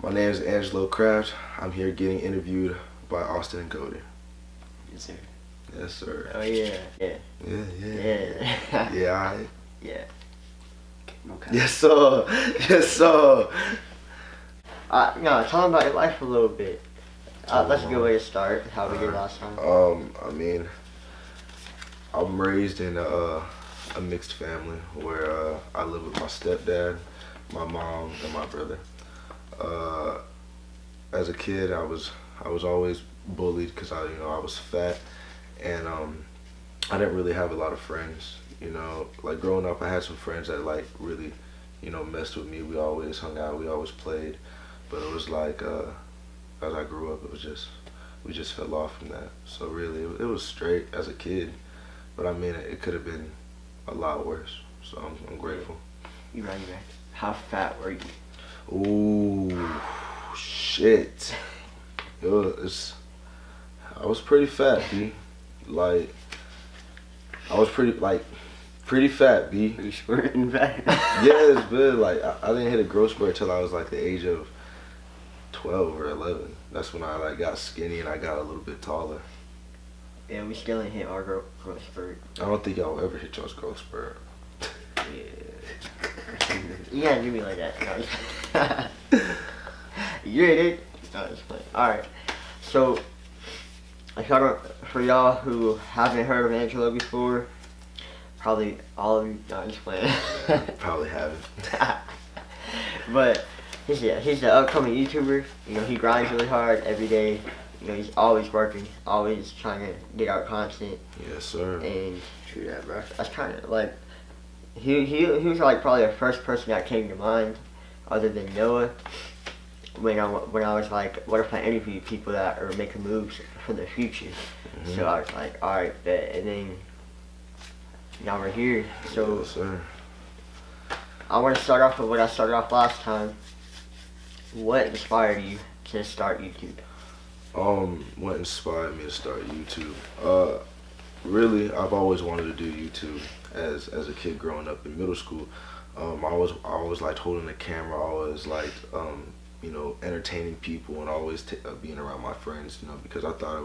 My name is Angelo Craft. I'm here getting interviewed by Austin and Cody. Yes, sir. Yes, sir. Oh, yeah. Yeah. Yeah. Yeah, alright. Yeah. Okay. Yes, sir. Yes, sir. No, tell them about your life a little bit. That's a good way to start, how we did last time. I mean, I'm raised in a mixed family where I live with my stepdad, my mom, and my brother. As a kid, I was always bullied because I was fat, and I didn't really have a lot of friends. Like growing up, I had some friends that like really, messed with me. We always hung out, we always played, but it was like as I grew up, we just fell off from that. So really, it was straight as a kid, but I mean, it could have been a lot worse. So I'm grateful. You're right. How fat were you? Ooh, shit. I was pretty fat, B. Like, I was pretty fat, B. Pretty short and fat. Yes, but like, I didn't hit a growth spurt till I was like the age of 12 or 11. That's when I like got skinny and I got a little bit taller. Yeah, we still didn't hit our growth spurt. I don't think y'all ever hit y'all's growth spurt. Yeah. You gotta do me like that. No, you hit it. No, just playing. Alright. So, for y'all who haven't heard of Angelo before, probably all of you, no, just playing. Probably haven't. But he's the upcoming YouTuber. He grinds really hard every day. He's always working, always trying to get out content. Yes, sir. And true that, bro. That's kind of like he was like probably the first person that came to mind, other than Noah. When I was like, what if I interview people that are making moves for the future? Mm-hmm. So I was like, all right, bet. And then now we're here. So yes, sir. I want to start off with what I started off last time. What inspired you to start YouTube? What inspired me to start YouTube? Really, I've always wanted to do YouTube as a kid growing up in middle school. I always liked holding the camera. I always liked entertaining people, and always being around my friends. Because I thought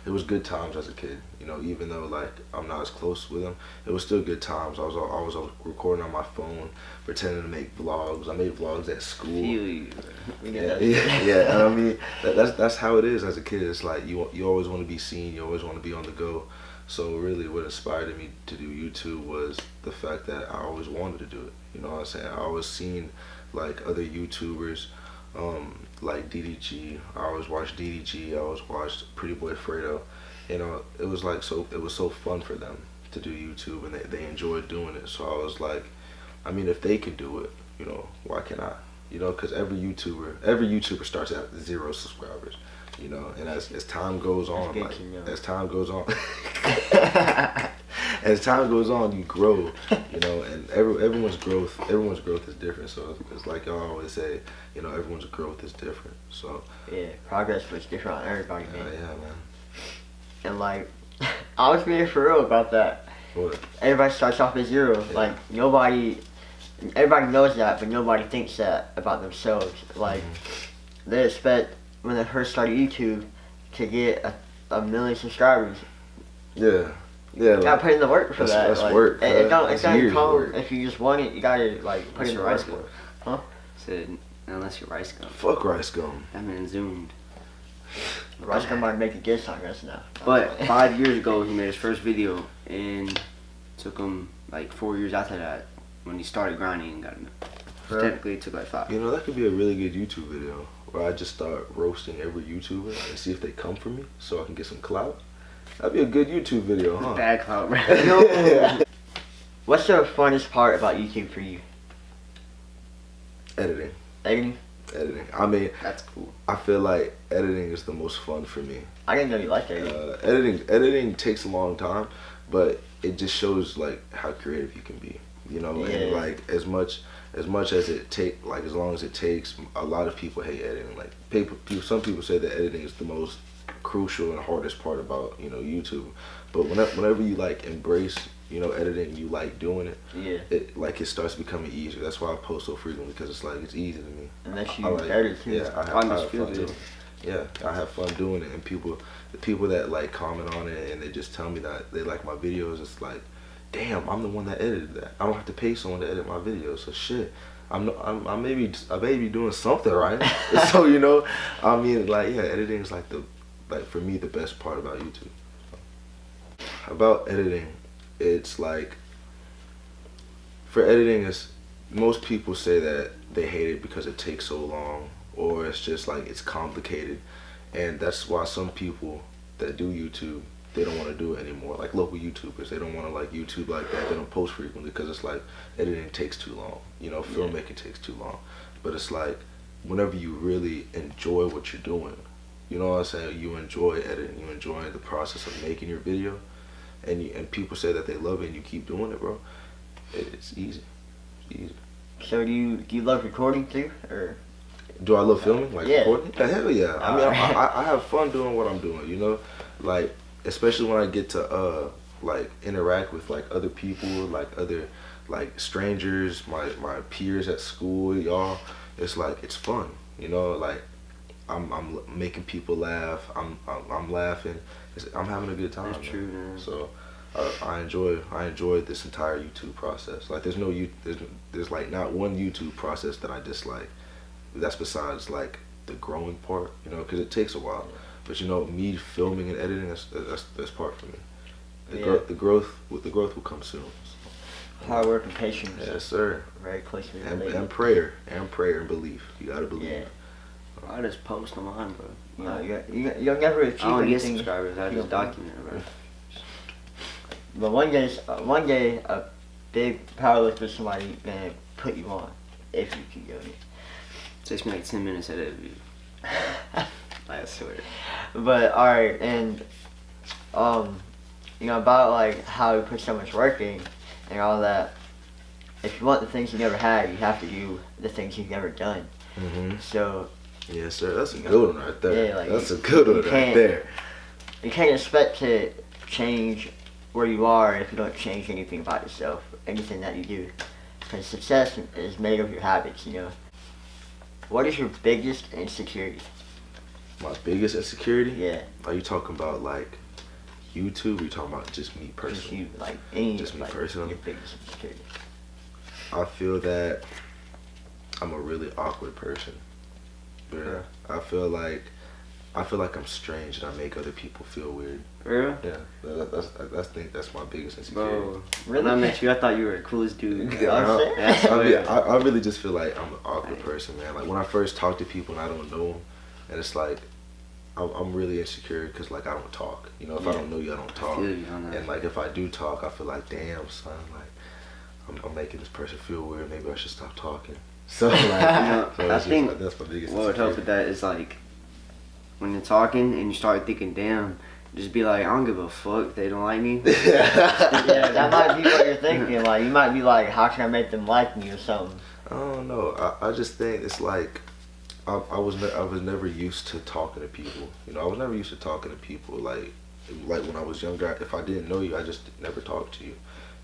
it was good times as a kid. Even though like I'm not as close with them, it was still good times. I was recording on my phone, pretending to make vlogs. I made vlogs at school. Yeah. And I mean, that's how it is as a kid. It's like you always want to be seen. You always want to be on the go. So really, what inspired me to do YouTube was the fact that I always wanted to do it. You know what I'm saying? I always seen like other YouTubers. Like DDG, I always watched DDG, I always watched Pretty Boy Fredo. It was like it was so fun for them to do YouTube, and they enjoyed doing it. So I was like, I mean, if they could do it, why can't I? Because every YouTuber starts at 0 subscribers. And as time goes on, as time goes on, you grow, and everyone's growth is different. So it's like y'all always say, everyone's growth is different. So yeah, progress looks different on everybody, man. Yeah, man. And like, I was being for real about that. What? Everybody starts off at 0. Yeah. Like everybody knows that, but nobody thinks that about themselves. Like they expect when they first started YouTube to get a million subscribers. Yeah. You gotta put in the work for that. That's work. It don't come if you just want it. You gotta like put in the work. Huh? Said unless you're rice gum. Fuck rice gum. I mean zoomed. Rice gum might make a guess on us now. But 5 years ago he made his first video, and took him like 4 years after that when he started grinding and got him. Technically it took like 5. That could be a really good YouTube video where I just start roasting every YouTuber and see if they come for me so I can get some clout. That'd be a good YouTube video, huh? Bad clout, bro. What's the funnest part about YouTube for you? Editing. Editing? I mean, that's cool. I feel like editing is the most fun for me. I didn't know you liked editing. Editing takes a long time, but it just shows like how creative you can be. And like as much as it take, like as long as it takes, a lot of people hate editing. Like some people say that editing is the most crucial and hardest part about YouTube. But whenever you like embrace you know, editing, you like doing it, Yeah. it starts becoming easier. That's why I post so frequently, because it's like it's easy to me. Unless you I like, edit too. yeah, I have fun doing it. Yeah, I have fun doing it, and the people that like comment on it and they just tell me that they like my videos, it's like, damn, I'm the one that edited that. I don't have to pay someone to edit my videos, so shit. I may be doing something right. So, you know, I mean, like, yeah, editing is like for me the best part about YouTube. About editing, it's like, for editing, is most people say that they hate it because it takes so long, or it's just like it's complicated, and that's why some people that do YouTube, they don't want to do it anymore. Like local YouTubers, they don't want to like YouTube like that. They don't post frequently because it's like editing takes too long. You know, filmmaking takes too long. But it's like whenever you really enjoy what you're doing, you know what I'm saying? You enjoy editing, you enjoy the process of making your video, and people say that they love it, and you keep doing it, bro. It's easy. It's easy. So do you love recording too, or? Do I love filming? Like Yeah. recording? Yeah, hell yeah. I mean, I have fun doing what I'm doing, you know? Like, especially when I get to, like, interact with, like, other people, like, other, like, strangers, my peers at school, y'all. It's like, it's fun, you know? Like, I'm making people laugh. I'm laughing. I'm having a good time. That's true, man. So, I enjoy this entire YouTube process. Like, there's like not one YouTube process that I dislike. That's besides like the growing part, you know, because it takes a while. But you know, me filming and editing, that's part for me. The growth will come soon. So. Hard work and patience. Yes, sir. Very closely And related. prayer and belief. You gotta believe. Yeah. I just post on mine, bro. You know, you'll never achieve I don't get anything. subscribers. I just document it, bro. But one day, a big powerlifter, somebody gonna put you on if you keep going. Takes me like 10 minutes to edit a video. I swear. But alright, and you know, about like how you put so much work in and all that. If you want the things you never had, you have to do the things you've never done. Mm-hmm. So. Yes, sir. That's a good one right there. Yeah, like, that's a good one right there. You can't expect to change where you are if you don't change anything about yourself, anything that you do. Because success is made of your habits, you know. What is your biggest insecurity? My biggest insecurity? Yeah. Are you talking about like YouTube? Or are you talking about just me personally? Just you, like any. Just me like, personally? Your biggest insecurity. I feel that I'm a really awkward person. Yeah. Sure. I feel like I'm strange and I make other people feel weird. For real? Yeah. I think that's my biggest insecurity. Bro, Really? when I met you, I thought you were the coolest dude. I really just feel like I'm an awkward person, man. Like when I first talk to people and I don't know them, and it's like I'm really insecure because like I don't talk. You know, if I don't know you, I don't talk. And like if I do talk, I feel like, damn son, like I'm making this person feel weird. Maybe I should stop talking. So like, I think that's my biggest. What would help with that is like when you're talking and you start thinking, damn. Just be like, I don't give a fuck. They don't like me. Yeah, that might be what you're thinking. Like, you might be like, how can I make them like me or something? I don't know. I just think it's like I was never used to talking to people. You know, I was never used to talking to people. Like when I was younger, if I didn't know you, I just never talked to you.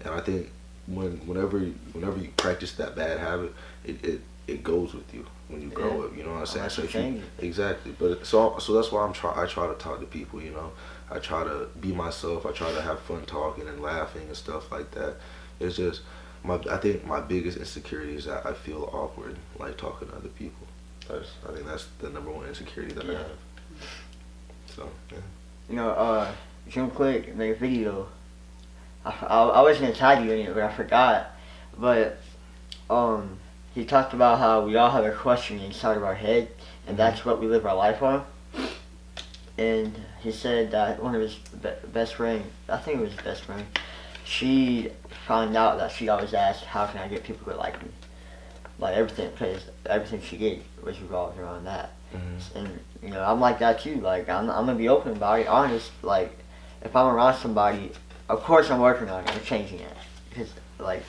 And I think whenever you practice that bad habit, it goes with you when you grow up. You know what I'm saying? So exactly. But so that's why I try to talk to people. You know. I try to be myself. I try to have fun talking and laughing and stuff like that. It's just I think my biggest insecurity is that I feel awkward like talking to other people. I think that's the number one insecurity that I have. So yeah. You know, Jim Quick made a video. I was gonna tag you in it, but I forgot. But he talked about how we all have a question inside of our head, and that's what we live our life on. And he said that one of his best friend, I think it was his best friend, she found out that she always asked, how can I get people to like me? Like everything, because everything she did was revolved around that. Mm-hmm. And, you know, I'm like that too. Like, I'm going to be open about it, honest. Like, if I'm around somebody, of course I'm working on it, I'm changing it. Because, like,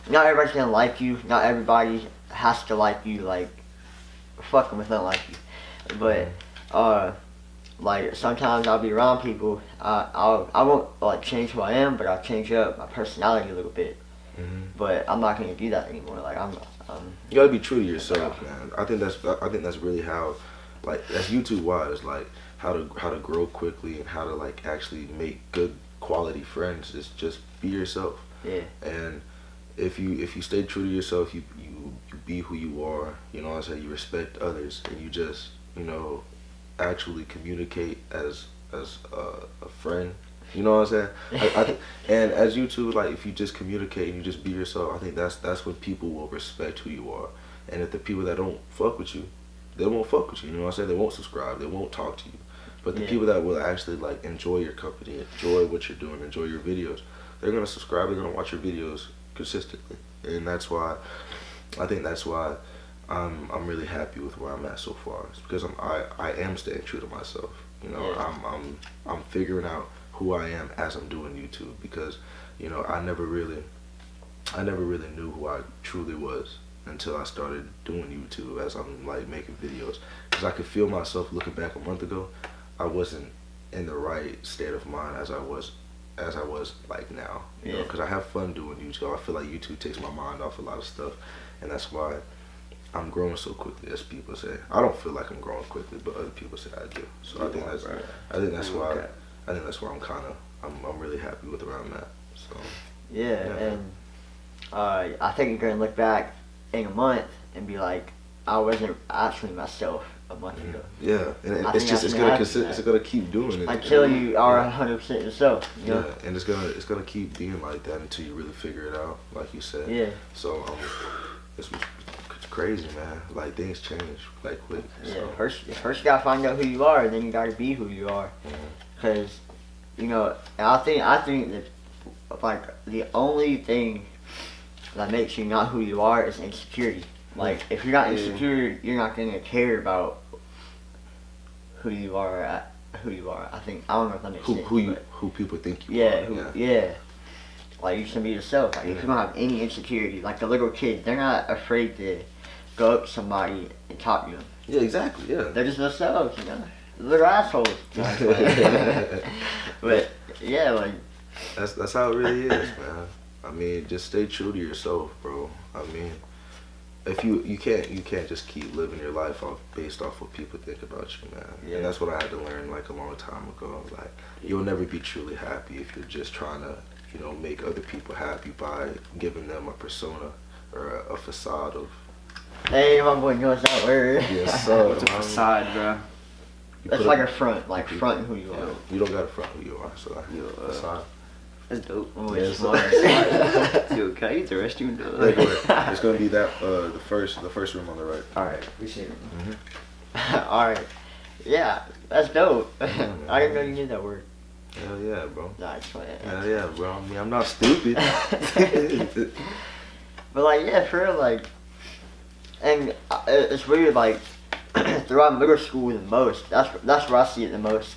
not everybody's going to like you. Not everybody has to like you. Like, fuck them if they don't like you. But, like sometimes I'll be around people. I won't like change who I am, but I'll change up my personality a little bit. Mm-hmm. But I'm not gonna do that anymore. Like I'm You gotta be true to yourself, man. I think that's really how, like, that's YouTube wise, like how to grow quickly and how to like actually make good quality friends is just be yourself. Yeah. And if you stay true to yourself, you be who you are. You know what I'm saying? You respect others, and you just actually communicate as a friend. You know what I'm saying? And as you two, like, if you just communicate and you just be yourself, I think that's when people will respect who you are. And if the people that don't fuck with you, they won't fuck with you. You know what I'm saying? They won't subscribe. They won't talk to you. But the people that will actually like enjoy your company, enjoy what you're doing, enjoy your videos, they're gonna subscribe. They're gonna watch your videos consistently. And that's why I'm really happy with where I'm at so far. It's because I am staying true to myself. You know, I'm figuring out who I am as I'm doing YouTube, because I never really knew who I truly was until I started doing YouTube, as I'm like making videos, because I could feel myself looking back a month ago. I wasn't in the right state of mind as I was like now, because I have fun doing YouTube. I feel like YouTube takes my mind off a lot of stuff, and that's why I'm growing so quickly, as people say. I don't feel like I'm growing quickly, but other people say I do. So I think that's why I'm really happy with where I'm at. So and I think you're gonna look back in a month and be like, I wasn't actually myself a month ago. Yeah, and it's gonna keep doing it until you are 100% yourself. You know? Yeah, and it's gonna keep being like that until you really figure it out, like you said. Yeah. So it's crazy, man. Like, things change like quick. Yeah. So. First you gotta find out who you are, and then you gotta be who you are. Because I think that like the only thing that makes you not who you are is insecurity. Like, if you're not insecure, you're not gonna care about who you are. I think, I don't know if that makes sense. Who people think you are. Yeah. Like, you should be yourself. Like, if you don't have any insecurity, like the little kids, they're not afraid to go up to somebody and talk to them. Yeah, exactly. Yeah. They're just themselves, Little assholes. But yeah, like that's how it really is, man. I mean, just stay true to yourself, bro. I mean, if you can't just keep living your life based off what people think about you, man. Yeah. And that's what I had to learn like a long time ago. Like, you'll never be truly happy if you're just trying to make other people happy by giving them a persona or a facade of. Hey, my boy knows that word. Yes, sir. What's a facade, bro? That's like a front, like fronting who you are. You don't got to front who you are, so facade. That's dope. Oh, Yes, smart. Yo, can I get the rest of you? It's gonna be that the first room on the right. All right, we see it. All right, yeah, that's dope. I didn't know you knew that word. Hell yeah, bro. Nah, it's funny. Hell yeah, bro. I mean, I'm not stupid. But like, yeah, for real, like, and it's weird, like, throughout middle school the most. That's where I see it the most.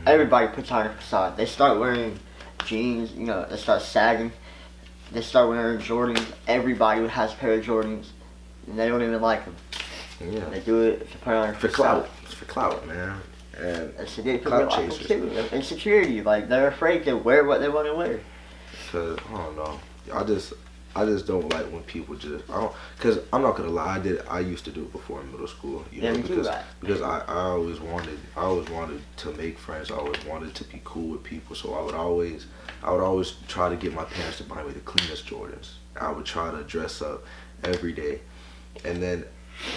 Everybody puts on a facade. They start wearing jeans, they start sagging. They start wearing Jordans. Everybody has a pair of Jordans, and they don't even like them. Yeah. They do it to put on a for clout. It's for clout, man. And it's a clout chasers. too. Insecurity, like, they're afraid to wear what they want to wear. Cause I don't know. I just don't like when people cause I'm not gonna lie, I used to do it before in middle school, because I always wanted to make friends. I always wanted to be cool with people, so I would always try to get my parents to buy me the cleanest Jordans. I would try to dress up every day, and then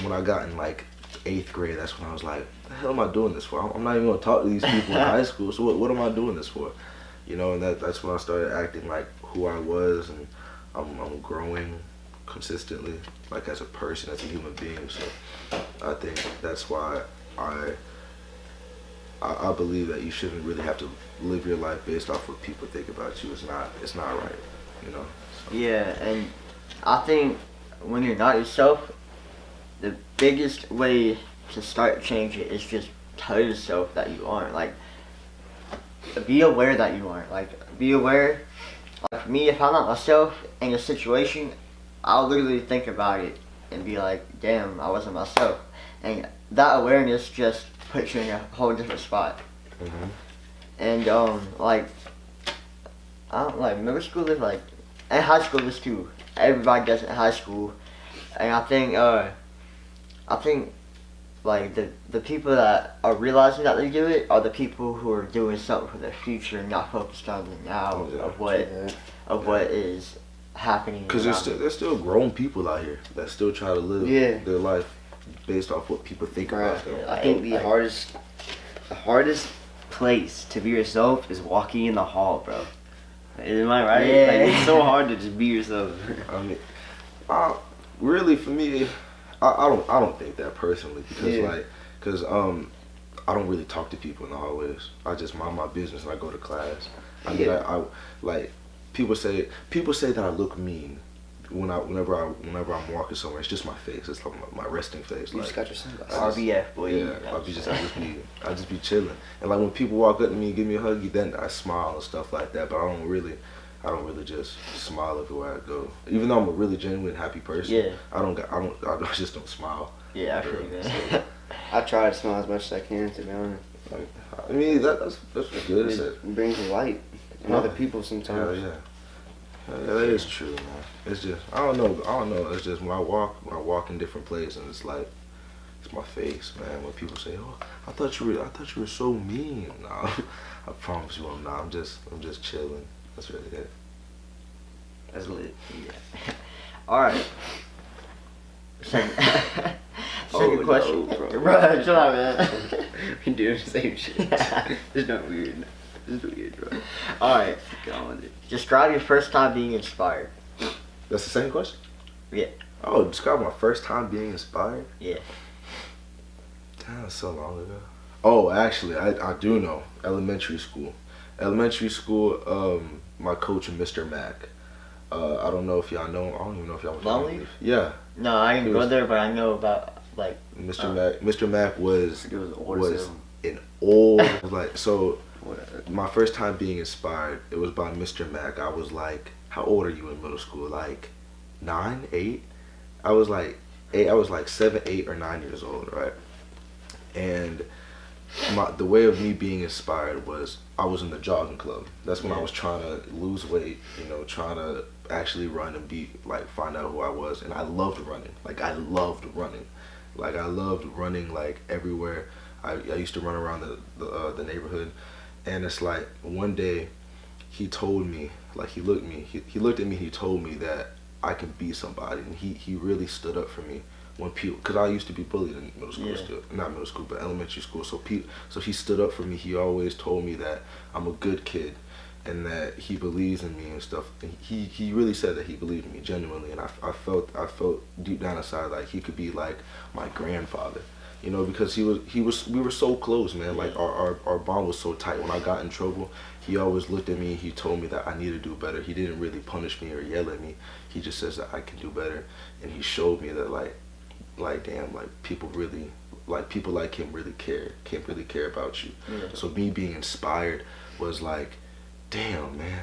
when I got in like 8th grade, that's when I was like, what the hell am I doing this for? I'm not even gonna talk to these people in high school, so what am I doing this for? And that's when I started acting like who I was, and I'm growing consistently, like, as a person, as a human being. So I think that's why I believe that you shouldn't really have to live your life based off what people think about you. It's not right, So. Yeah, and I think when you're not yourself, the biggest way to start changing is just tell yourself that you aren't. Like, be aware that you aren't. Like, be aware. Like, for me, if I'm not myself in a situation, I'll literally think about it and be like, damn, I wasn't myself. And that awareness just puts you in a whole different spot. Mhm. And like I don't like middle schoolers like and high schoolers too. Everybody does it in high school, and I think like the people that are realizing that they do it are the people who are doing something for their future and not focused on the now Yeah. of what is happening. Because there's still grown people out here that still try to live their life based off what people think about them. I think the hardest place to be yourself is walking in the hall, bro. Am I right? Yeah. Like, it's so hard to just be yourself. I mean, really for me, I don't think that personally because I don't really talk to people in the hallways. I just mind my business and I go to class. I mean, I like people say that I look mean whenever I'm walking somewhere. It's just my face. It's like my resting face. You Like, just got your sunglasses. RBF boy. yeah, I just be chilling. And like when people walk up to me and give me a hug, then I smile and stuff like that. But I don't really just smile everywhere I go. Even though I'm a really genuine, happy person. Yeah. I just don't smile. Yeah, I feel you, man. I try to smile as much as I can, to be honest. Like, I mean that's good. It brings light in other people sometimes. Yeah, that is true, man. It's just I don't know. It's just when I walk in different places, and it's like it's my face, man. When people say, "Oh, I thought you were so mean," nah, I promise you, I'm not. I'm just chilling. That's really it. That's lit. Yeah. All right. Second question. No, bro. Bro, chill out, man. We doing the same shit. It's not weird. It's weird, bro. All right. Go on with it. Describe your first time being inspired. That's the second question? Yeah. Oh, describe my first time being inspired? Yeah. Damn, that's so long ago. Oh, actually, I do know. Elementary school, my coach, Mr. Mack. I don't know if y'all know. I don't even know if y'all was Lonely? Yeah. No, I didn't go there, but I know about like Mr. Mack. Mr. Mack was It was an old like so. My first time being inspired, it was by Mr. Mack. I was like, how old are you in middle school? Like 9, 8? I was like 8. I was like 7, 8, or 9 years old, right? And the way of me being inspired was I was in the jogging club. That's when I was trying to lose weight, trying to actually run and find out who I was. And I loved running. I loved running like everywhere. I used to run around the neighborhood. And it's like one day he told me, he looked at me, he told me that I can be somebody. And he really stood up for me. Because I used to be bullied in middle school, not middle school, but elementary school. So he stood up for me. He always told me that I'm a good kid, and that he believes in me and stuff. And he really said that he believed in me genuinely, and I felt deep down inside like he could be like my grandfather, because we were so close, man. Like our bond was so tight. When I got in trouble, he always looked at me. He told me that I need to do better. He didn't really punish me or yell at me. He just says that I can do better, and he showed me that damn, people really, people like him really care about you. Yeah. So me being inspired was like, damn, man,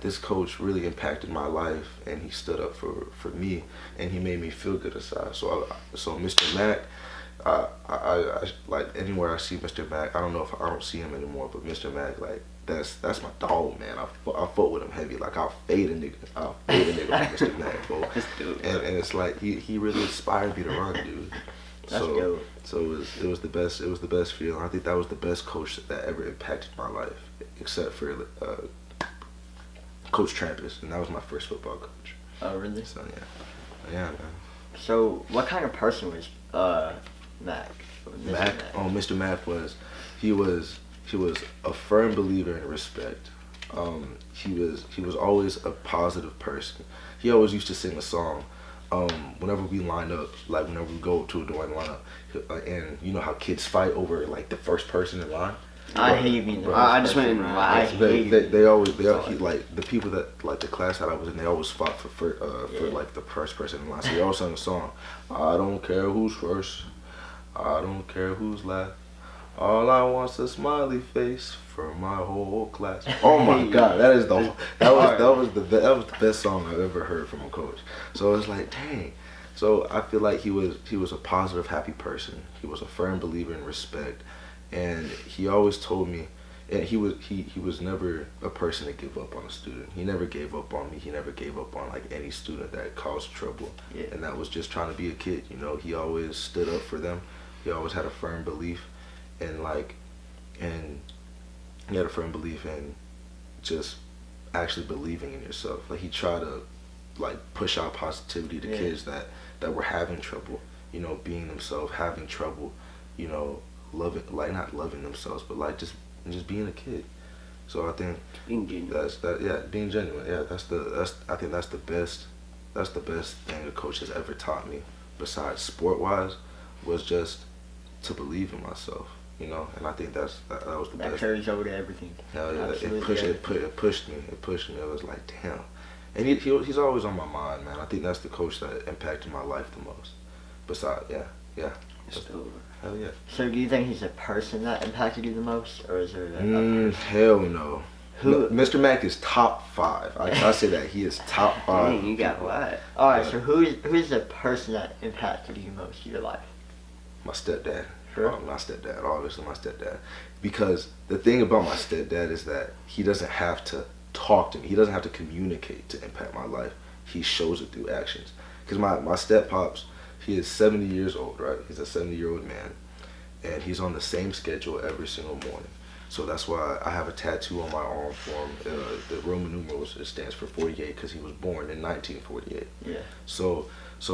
this coach really impacted my life, and he stood up for me, and he made me feel good inside. So Mr. Mack, I like anywhere I see Mr. Mack, I don't know if I don't see him anymore, but Mr. Mack, that's my dog, man. I fought with him heavy. I'll fade a nigga with Mr. Mack, bro. And it's like he really inspired me to run, dude. That's dope. So it was the best feeling. I think that was the best coach that ever impacted my life, except for Coach Trampus, and that was my first football coach. Oh, really? So yeah, man. So what kind of person was Mac? Mac? Oh, Mr. Mac was a firm believer in respect. He was always a positive person. He always used to sing a song. Whenever we line up, whenever we go to a door and line up, and you know how kids fight over the first person in line. I hate being the I just went in line. They always the people that the class that I was in, they always fought for the first person in line. So they always sang a song. I don't care who's first. I don't care who's last. All I want's a smiley face for my whole class. Oh my God, that was the best song I've ever heard from a coach. So it's like, dang, So I feel like he was a positive, happy person. He was a firm believer in respect, and he always told me, and he was never a person to give up on a student. He never gave up on me. He never gave up on like any student that caused trouble, and that was just trying to be a kid. You know, he always stood up for them. He always had a firm belief, and he had a firm belief in just actually believing in yourself. Like he tried to like push out positivity to kids that were having trouble, you know, being themselves, having trouble, you know, not loving themselves, but like just being a kid. So I think being genuine. Being genuine. Yeah, I think that's the best thing a coach has ever taught me, besides sport wise, was just to believe in myself. You know, and I think that was the best. That carries over to everything. Hell yeah, Absolutely. it pushed me. It was like, damn. And he's always on my mind, man. I think that's the coach that impacted my life the most. Besides, yeah. Hell yeah. So do you think he's a person that impacted you the most, or is there hell no. Who? Mr. Mack is top 5. I say that he is top 5. Dang, you got a lot. All right, so who's the person that impacted you most in your life? My stepdad. Sure. My stepdad, obviously my stepdad. Because the thing about my stepdad is that he doesn't have to talk to me. He doesn't have to communicate to impact my life. He shows it through actions. Because my step pops, he is 70 years old, right? He's a 70-year-old man. And he's on the same schedule every single morning. So that's why I have a tattoo on my arm for him. The Roman numerals, it stands for 48 because he was born in 1948. Yeah. So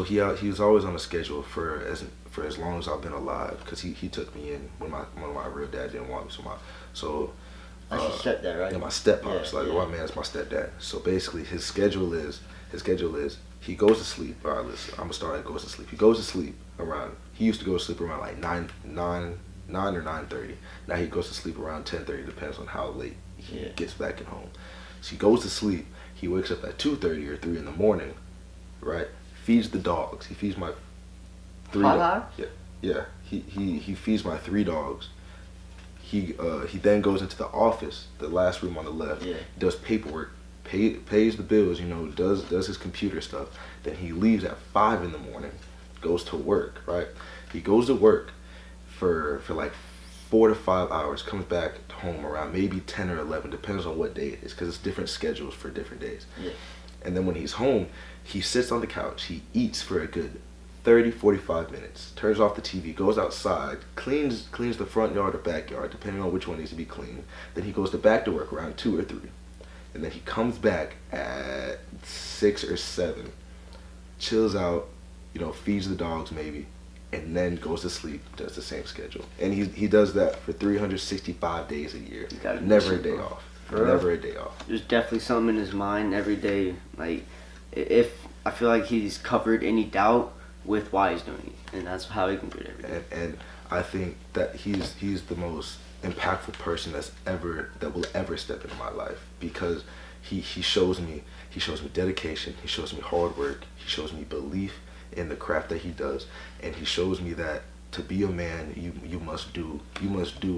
he was always on a schedule for as long as I've been alive, because he took me in when my real dad didn't want me. That's your stepdad, right? Yeah, my step pops. Yeah. My man's my stepdad. So basically, his schedule is he goes to sleep. All right, listen, I'm gonna start at goes to sleep. He goes to sleep around. He used to go to sleep around like 9 or 9:30. Now he goes to sleep around 10:30. Depends on how late he gets back at home. So he goes to sleep. He wakes up at 2:30 or 3 in the morning, right? Feeds the dogs. He feeds my 3 dogs. Yeah. He feeds my 3 dogs. He then goes into the office, the last room on the left. Yeah. Does paperwork, pays the bills, you know, does his computer stuff. Then he leaves at 5 in the morning, goes to work, right? He goes to work for like 4 to 5 hours, comes back home around maybe 10 or 11, depends on what day it is, because it's different schedules for different days. Yeah. And then when he's home, he sits on the couch, he eats for a good 30-45 minutes, turns off the TV, goes outside, cleans the front yard or backyard, depending on which one needs to be cleaned. Then he goes back to work around 2 or 3. And then he comes back at 6 or 7, chills out, you know, feeds the dogs maybe, and then goes to sleep, does the same schedule. And he does that for 365 days a year. Never a day off. Never a day off. There's definitely something in his mind every day. Like, if I feel like he's covered any doubt with why he's doing it, and that's how he can do it every day. And I think that he's the most impactful person that will ever step into my life, because he shows me dedication, he shows me hard work, he shows me belief in the craft that he does, and he shows me that to be a man, you must do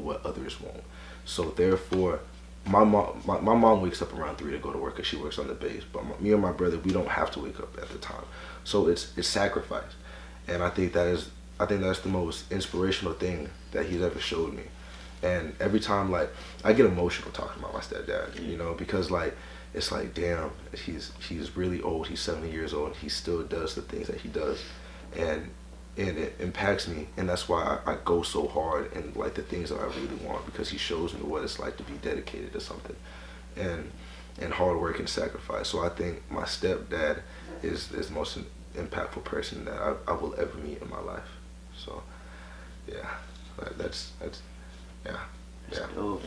what others won't. So therefore, my mom wakes up around 3 to go to work because she works on the base, but me and my brother, we don't have to wake up at the time. So it's sacrifice, and I think that's the most inspirational thing that he's ever showed me. And every time, like, I get emotional talking about my stepdad, you know, because like it's like, damn, he's really old. He's 70 years old, and he still does the things that he does, and it impacts me, and that's why I go so hard and like the things that I really want, because he shows me what it's like to be dedicated to something, and hard work and sacrifice. So I think my stepdad is the most impactful person that I will ever meet in my life. So yeah, that's yeah. Oh,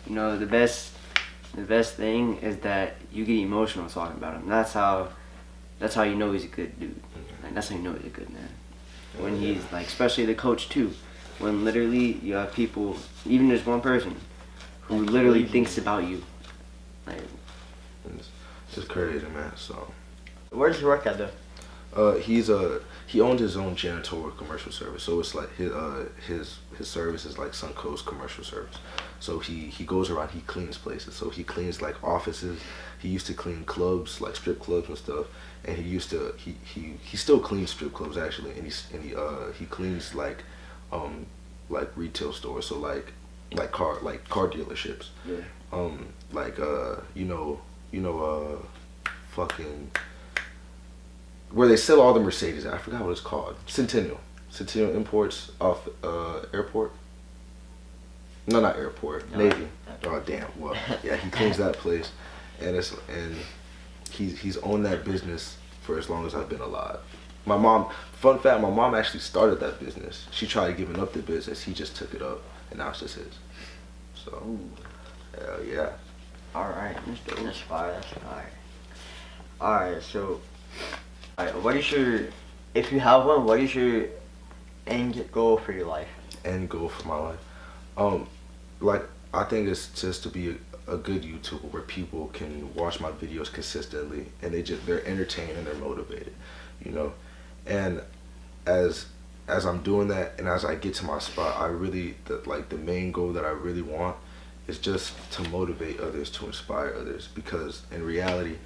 you know, the best thing is that you get emotional talking about him. That's how you know he's a good dude. Like, that's how you know he's a good man. When he's like, especially the coach too, when literally you have people, even there's one person who literally thinks about you. Like, it's just crazy, man. So where does he work at though? He owned his own janitorial commercial service, so it's like his service is like Suncoast commercial service. So he goes around, he cleans places. So he cleans like offices. He used to clean clubs, like strip clubs and stuff. And he still cleans strip clubs actually, and he cleans like retail stores. So like car dealerships. Yeah. Like fucking where they sell all the Mercedes. I forgot what it's called. Centennial Imports off airport. No, not airport. No, Navy. Oh damn. Well, yeah, he cleans that place, and he's owned that business for as long as I've been alive. My mom. Fun fact: my mom actually started that business. She tried giving up the business. He just took it up, and now it's just his. So, Ooh. hell yeah. Alright, that's fire, that's fire. Alright, so, what is your, if you have one, what is your end goal for your life? End goal for my life? Like, I think it's just to be a good YouTuber where people can watch my videos consistently and they're entertained and they're motivated, you know? And as I'm doing that and as I get to my spot, the main goal that I really want is just to motivate others, to inspire others, because in reality,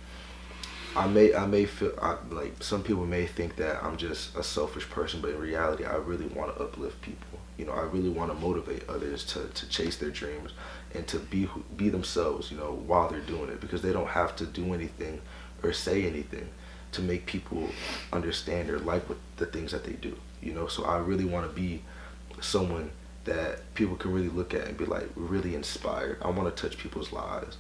I may feel like some people may think that I'm just a selfish person, but in reality, I really want to uplift people. You know, I really want to motivate others to chase their dreams and to be themselves, you know, while they're doing it, because they don't have to do anything or say anything to make people understand or like the things that they do, you know. So I really want to be someone that people can really look at and be like really inspired. I want to touch people's lives,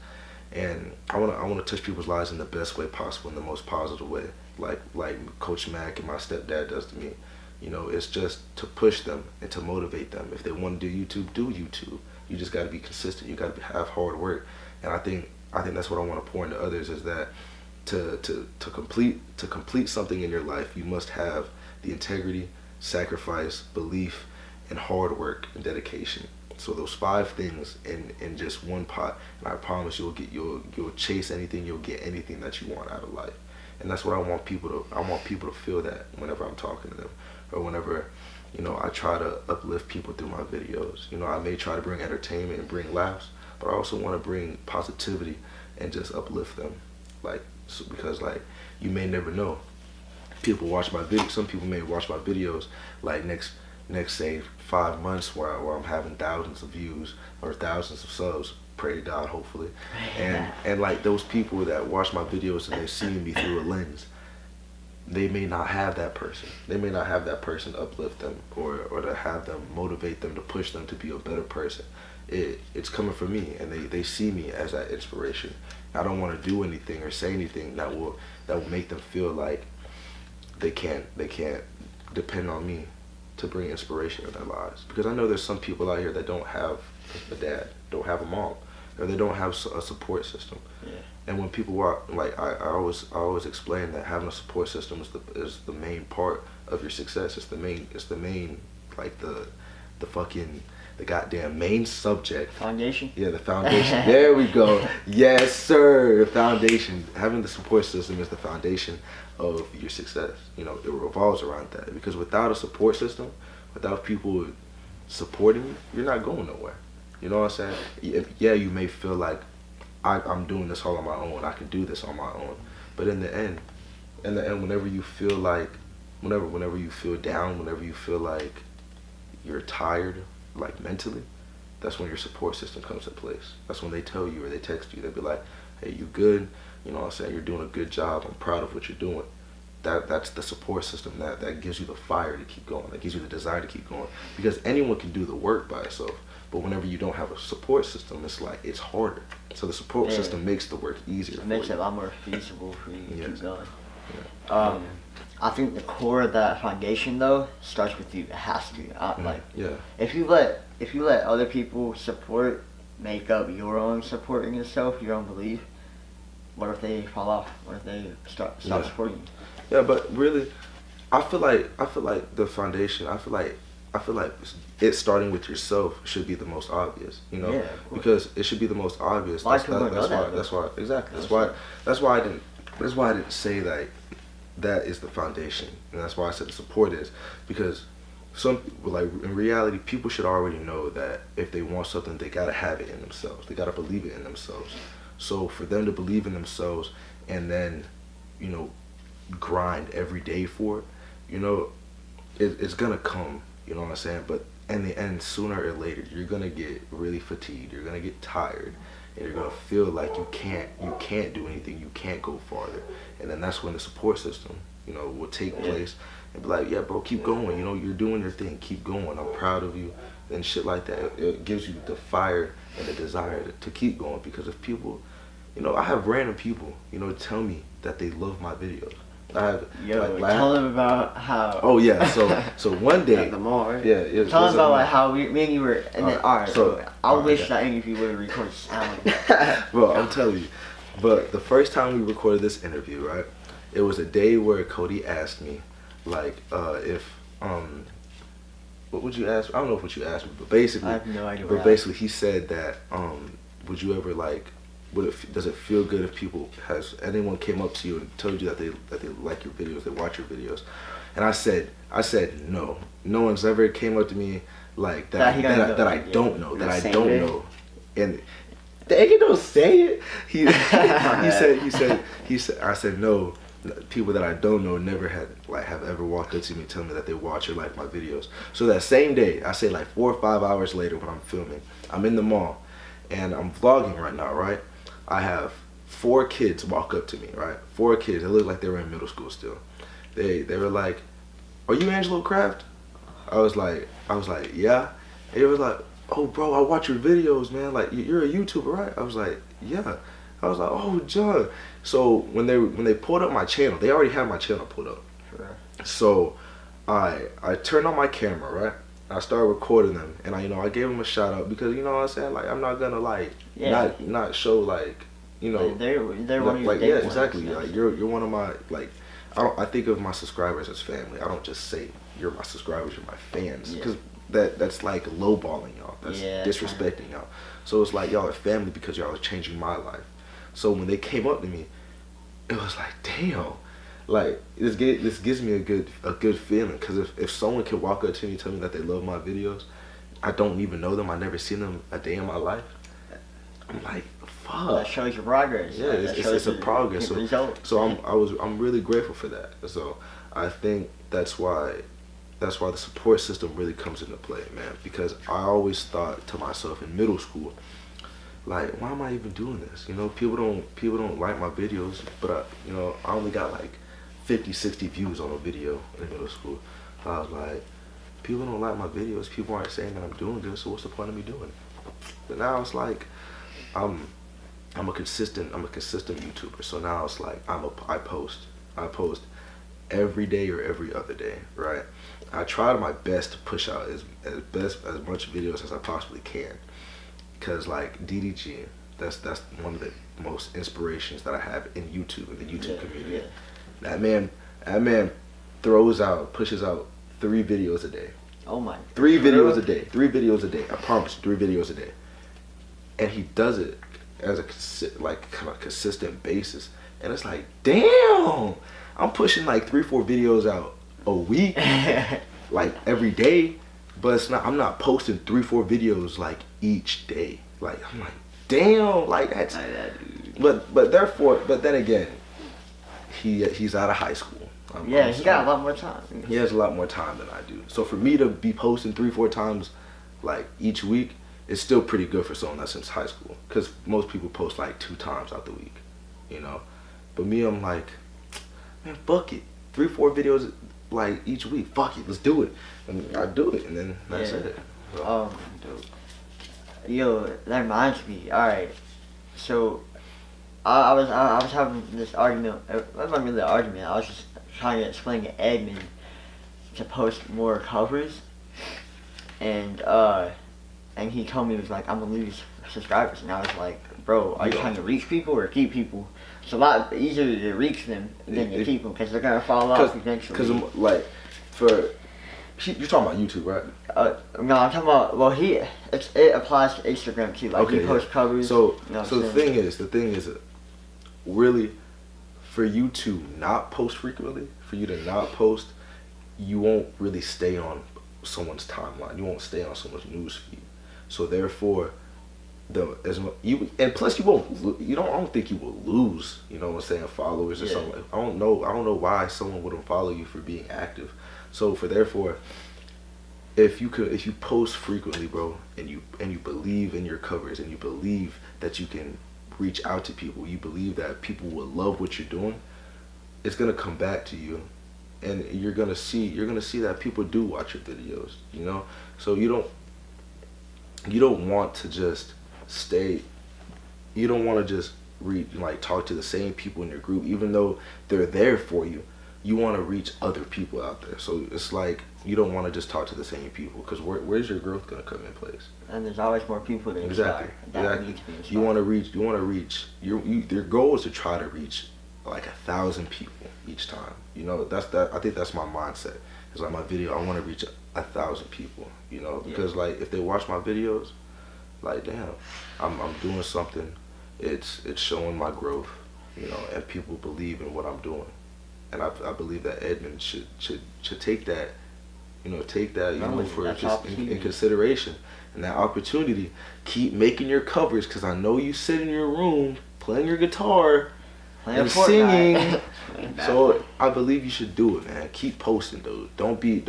and I want to touch people's lives in the best way possible, in the most positive way, like Coach Mac and my stepdad does to me. You know, it's just to push them and to motivate them. If they want to do YouTube, do YouTube. You just got to be consistent. You got to have hard work, and I think that's what I want to pour into others, is that to complete something in your life, you must have the integrity, sacrifice, belief, and hard work and dedication. So those 5 things in just one pot, and I promise you'll chase anything, you'll get anything that you want out of life. And that's what I want people to feel that whenever I'm talking to them, or whenever, you know, I try to uplift people through my videos. You know, I may try to bring entertainment and bring laughs, but I also want to bring positivity and just uplift them, because you may never know. People watch my videos. Some people may watch my videos like next say 5 months where I'm having thousands of views or thousands of subs. Pray to God, hopefully. And like those people that watch my videos and they see me through a lens, they may not have that person. They may not have that person to uplift them or to have them motivate them, to push them to be a better person. It's coming from me, and they see me as that inspiration. I don't want to do anything or say anything that will make them feel like they can't depend on me to bring inspiration in their lives. Because I know there's some people out here that don't have a dad, don't have a mom, or they don't have a support system. Yeah. And when people walk, like I always explain that having a support system is the main part of your success. It's the main like the goddamn main subject. Foundation? Yeah, the foundation. There we go. Yes, sir. The foundation. Having the support system is the foundation of your success. You know, it revolves around that. Because without a support system, without people supporting you, you're not going nowhere. You know what I'm saying? Yeah, you may feel like I'm doing this all on my own. I can do this on my own. But in the end, whenever you feel like, whenever you feel down, whenever you feel like you're tired, like mentally, that's when your support system comes in place. That's when they tell you or they text you. They'll be like, hey, you good? You know what I'm saying? You're doing a good job. I'm proud of what you're doing. That's the support system that gives you the fire to keep going. That gives you the desire to keep going. Because anyone can do the work by itself. But whenever you don't have a support system, it's harder. So the support system makes the work easier. It makes it a lot more feasible for you to keep going. Yeah. I think the core of that foundation though starts with you. It has to. If you let other people support make up your own support in yourself, your own belief, what if they fall off? What if they stop supporting you? Yeah, but really, I feel like the foundation. I feel like it starting with yourself should be the most obvious. You know, because it should be the most obvious. That's why I didn't say like that is the foundation, and that's why I said the support is, because some, like, in reality, people should already know that if they want something, they gotta have it in themselves. They gotta believe it in themselves. So for them to believe in themselves and then, you know, grind every day for it, you know, it's gonna come. You know what I'm saying? But in the end, sooner or later, you're gonna get really fatigued. You're gonna get tired, and you're gonna feel like you can't do anything. You can't go farther. And then that's when the support system, you know, will take place and be like, yeah, bro, keep going. You know, you're doing your thing. Keep going. I'm proud of you, and shit like that. It gives you the fire and the desire to keep going. Because if people, you know, I have random people, you know, tell me that they love my videos. I have, tell them about how. Oh yeah, so one day at the mall, right? Yeah, tell them about like how me and you were, and then alright. So I wish okay. that interview would have recorded sound. Bro, I'm telling you. But the first time we recorded this interview, right? It was a day where Cody asked me, like, if what would you ask? I don't know what you asked me, but basically, I have no idea. But basically, he said that, would you ever like? Does it feel good if has anyone came up to you and told you that they like your videos, they watch your videos? And I said no. No one's ever came up to me like that that I don't know. And they don't say it. He said I said no. People that I don't know never have ever walked up to me and tell me that they watch or like my videos. So that same day, I say like 4 or 5 hours later when I'm filming, I'm in the mall and I'm vlogging right now, right? I have 4 kids walk up to me, right? 4 kids. They look like they were in middle school still. They were like, "Are you Angelo Craft?" I was like, "Yeah." And they was like, "Oh, bro, I watch your videos, man. Like, you're a YouTuber, right?" I was like, "Yeah." I was like, "Oh, John." So when they pulled up my channel, they already had my channel pulled up. Sure. So I turned on my camera, right? I started recording them, and I gave them a shout out because, you know what I'm saying, like, I'm not gonna like not show, like, you know, like they're one of your like, yeah, exactly. Ones, like you're one of my, like, I think of my subscribers as family. I don't just say you're my subscribers, you're my fans, because that's like lowballing y'all. That's disrespecting y'all. So it's like y'all are family because y'all are changing my life. So when they came up to me, it was like, damn. Like, this gives me a good feeling, because if someone can walk up to me and tell me that they love my videos, I don't even know them, I never seen them a day in my life, I'm like, fuck. That shows your progress. Yeah, it's a progress. So I'm really grateful for that. So I think that's why the support system really comes into play, man. Because I always thought to myself in middle school, like, why am I even doing this? You know, people don't like my videos, but I only got like 50, 60 views on a video in middle school. I was like, people don't like my videos. People aren't saying that I'm doing good. So what's the point of me doing it? But now it's like, I'm a consistent YouTuber. So now it's like I post every day or every other day, right? I try my best to push out as much videos as I possibly can, because like DDG, that's one of the most inspirations that I have in YouTube, in the YouTube community. Yeah. That man pushes out 3 videos a day. Oh my. 3 videos a day. 3 videos a day. I promise, 3 videos a day. And he does it as a kind of consistent basis. And it's like, damn, I'm pushing like 3-4 videos out a week, like every day. But I'm not posting 3-4 videos like each day. Like, I'm like, damn, like that's. But then again, he's out of high school. He got a lot more time. He has a lot more time than I do. So for me to be posting 3-4 times, like, each week, it's still pretty good for someone that's since high school. Because most people post like 2 times out the week, you know. But me, I'm like, man, fuck it. 3-4 videos like each week. Fuck it, let's do it. And I do it, and then that's it. So, yo, that reminds me. All right, so I was having this argument. It wasn't really an argument. I was just trying to explain to Edmund to post more covers, and he told me, he was like, I'm gonna lose subscribers, and I was like, bro, are you trying to reach people or keep people? It's a lot easier to reach them than to keep them, because they're gonna fall off eventually. Because like, you're talking about YouTube, right? No, I'm talking about, it applies to Instagram too. Like, he posts covers. So the thing is, really, for you to not post frequently, for you to not post, you won't really stay on someone's timeline. You won't stay on someone's news feed. So therefore, and plus you won't. I don't think you will lose. You know what I'm saying? Followers or something. I don't know why someone wouldn't follow you for being active. So therefore, if you post frequently, bro, and you believe in your covers, and you believe that you can reach out to people, you believe that people will love what you're doing, it's gonna come back to you, and you're gonna see that people do watch your videos. You know, so you don't want to just stay. You don't want to just talk to the same people in your group, even though they're there for you. You want to reach other people out there. So it's like you don't want to just talk to the same people, because where's your growth gonna come in place? And there's always more people to inspire. Exactly. Need to be inspired. You want to reach. Your goal is to try to reach like 1,000 people each time. You know, I think that's my mindset. It's like my video. I want to reach 1,000 people. You know, because like if they watch my videos, like damn, I'm doing something. It's showing my growth. You know, and people believe in what I'm doing. And I believe that Edmund should take that, in consideration, and that opportunity. Keep making your covers, because I know you sit in your room playing your guitar and singing. So I believe you should do it, man. Keep posting, dude. Don't think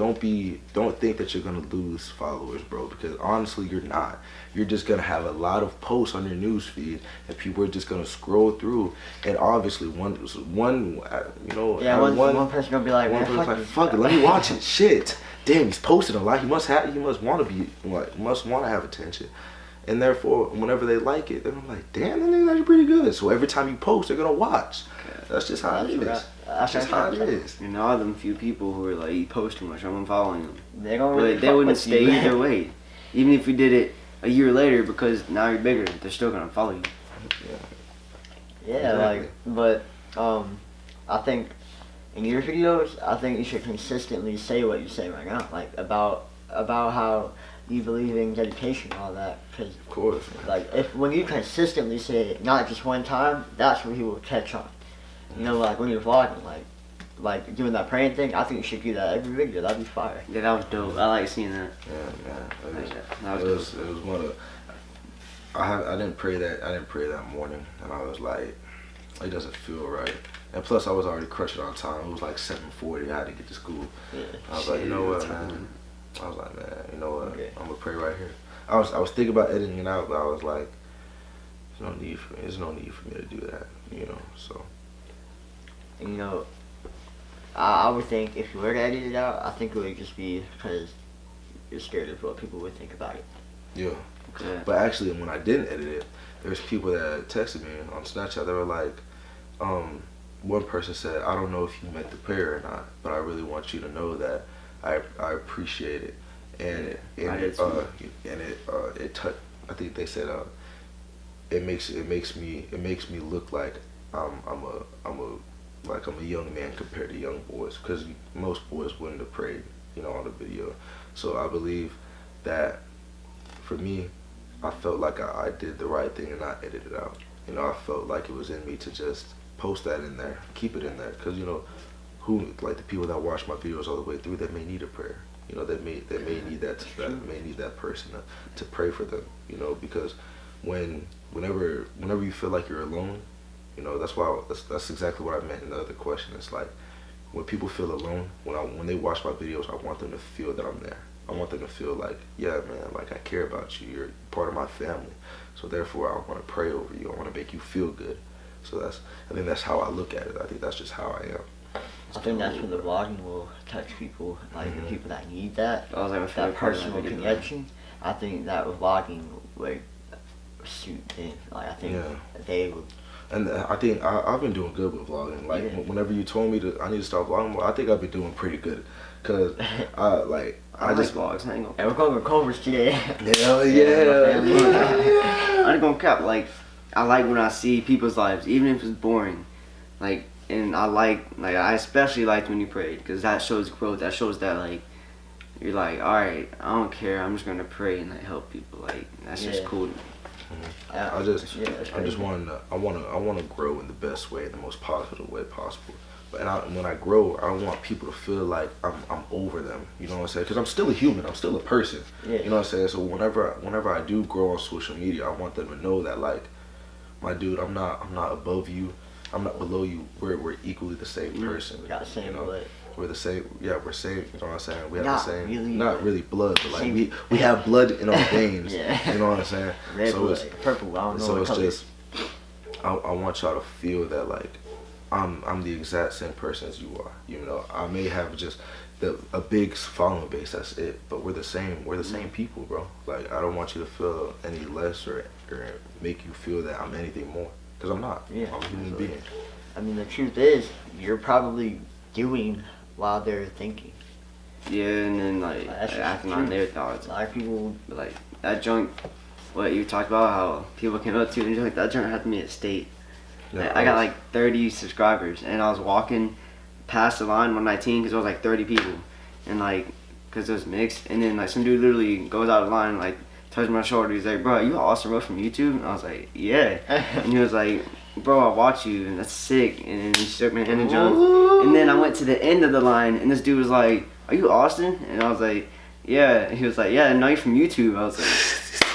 that you're gonna lose followers, bro, because honestly you're not. You're just gonna have a lot of posts on your news feed, and people are just gonna scroll through, and obviously one person gonna be like, fuck it, let me watch it. Shit, damn, he's posting a lot. He must want to have attention. And therefore, whenever they like it, they're like, damn, that nigga's actually pretty good. So every time you post, they're gonna watch. That's just how it is. That's just how it is. And all them few people who are like, you post too much, I'm unfollowing them. They wouldn't stay either way. Even if you did it a year later, because now you're bigger, they're still gonna follow you. Yeah, exactly. But I think in your videos, I think you should consistently say what you say right now, like about how you believe in dedication and all that. Cause, of course, man. Like when you consistently say it, not just one time, that's when he will catch on. You know, like when you're vlogging, like doing that praying thing. I think you should do that every video. That'd be fire. Yeah, that was dope. I like seeing that. Yeah, it was one of. I didn't pray that morning, and I was like, it doesn't feel right. And plus, I was already crushing on time. It was like 7:40. I had to get to school. Yeah. I was like, you know what, man. I was like, man, you know what? Okay. I'm gonna pray right here. I was thinking about editing it out, but I was like, there's no need for me to do that, you know. So. And, you know, I would think if you were to edit it out, I think it would just be because you're scared of what people would think about it. Yeah. Okay. But actually, when I didn't edit it, there's people that texted me on Snapchat. They were like, one person said, I don't know if you meant the prayer or not, but I really want you to know that I appreciate it, and it touched. I think they said it makes me look like I'm a young man compared to young boys, because most boys wouldn't have prayed, you know, on the video. So I believe that for me, I felt like I did the right thing and not edit it out. You know, I felt like it was in me to just post that in there, keep it in there, because you know. The people that watch my videos all the way through, they may need a prayer. You know, they may need that person to pray for them. You know, because whenever you feel like you're alone, you know, that's exactly what I meant in the other question. It's like when people feel alone, when they watch my videos, I want them to feel that I'm there. I want them to feel like, yeah, man, like I care about you. You're part of my family. So therefore, I want to pray over you. I want to make you feel good. So I think that's how I look at it. I think that's just how I am. I think that's when the vlogging will touch people, like the people that need that, that personal connection. I think that vlogging would suit them. Like I think they would. And I think I've been doing good with vlogging. Like whenever you told me I need to start vlogging more, I think I've been doing pretty good. Cause I just vlogs. I ain't gonna. And we're going to Cobras today. Hell yeah. I ain't gonna cap. Like I like when I see people's lives, even if it's boring. Like. And I especially liked when you prayed, because that shows growth. That shows that like you're like, all right, I don't care. I'm just gonna pray and like help people. Like that's just cool. I just want to grow in the best way, the most positive way possible. When I grow, I don't want people to feel like I'm over them. You know what I'm saying? Because I'm still a human. I'm still a person. Yeah. You know what I'm saying? So whenever I do grow on social media, I want them to know that, like, my dude, I'm not above you. I'm not below you. We're equally the same person. Got the same blood. We're the same. Yeah, we're same. You know what I'm saying? We have Not the same. really, not really blood, but like we have blood in our veins. Yeah. You know what I'm saying? Red so blood, it's purple. I don't know. so what it's color. just I want y'all to feel that, like, I'm the exact same person as you are. You know, I may have just a big following base. That's it. But we're the same. We're the same people, bro. Like, I don't want you to feel any less or make you feel that I'm anything more. Because I'm not. Yeah, I'm a human absolutely. being. I mean, the truth is, you're probably doing while they're thinking. Yeah, and then like That's just acting true. on their thoughts. A lot of people. But like that junk, what you talked about, how people came up to you and like that junk had to be at state. Yeah, I got like 30 subscribers, and I was walking past the line 119 because there was like 30 people, and like because it was mixed, and then like some dude literally goes out of line and like touched my shoulder. He's like, "Bro, you Austin Road from YouTube?" And I was like, "Yeah," and he was like, "Bro, I watch you, and that's sick." And then he shook my hand and jumped, and then I went to the end of the line, and this dude was like, "Are you Austin?" And I was like, "Yeah." And he was like, "Yeah, I know you from YouTube." I was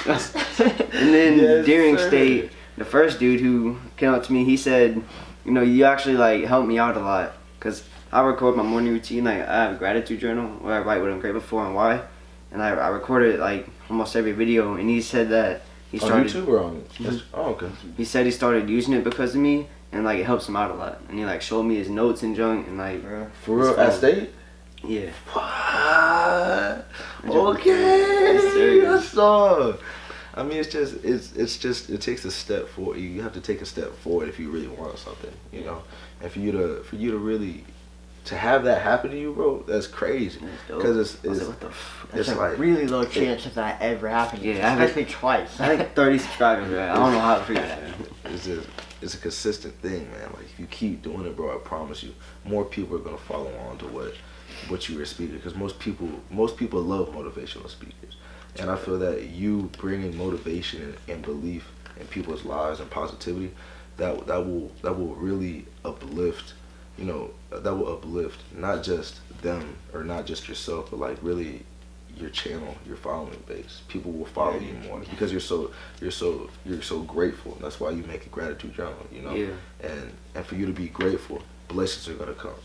like, and then Yes, during sir. state, the first dude who came up to me, he said, "You know, you actually like helped me out a lot, cause I record my morning routine. Like I have a gratitude journal where I write what I'm grateful for and why, and I record it like almost every video." And he said that he On started. YouTube or on? Oh, okay. He said he started using it because of me, and like it helps him out a lot. And he like showed me his notes and junk, and like For real, at state? yeah. What? Yes, Okay, sir. that's all. I mean, it's just it takes a step forward. You have to take a step forward if you really want something, you know. And for you to really to have that happen to you, bro, that's crazy. Because it's It's like like really low chance of that ever happening. Yeah, I have especially twice. I think 30 subscribers, right? I don't know how to figure that out. it's a consistent thing, man. Like, if you keep doing it, bro, I promise you, more people are gonna follow on to what you were speaking. Because most people love motivational speakers, and I feel that you bringing motivation and belief in people's lives and positivity, that will really uplift. You know, that will uplift not just them or not just yourself, but like really your channel, your following base. People will follow you more because you're so grateful. That's why you make a gratitude journal, you know. Yeah. And for you to be grateful, blessings are gonna come.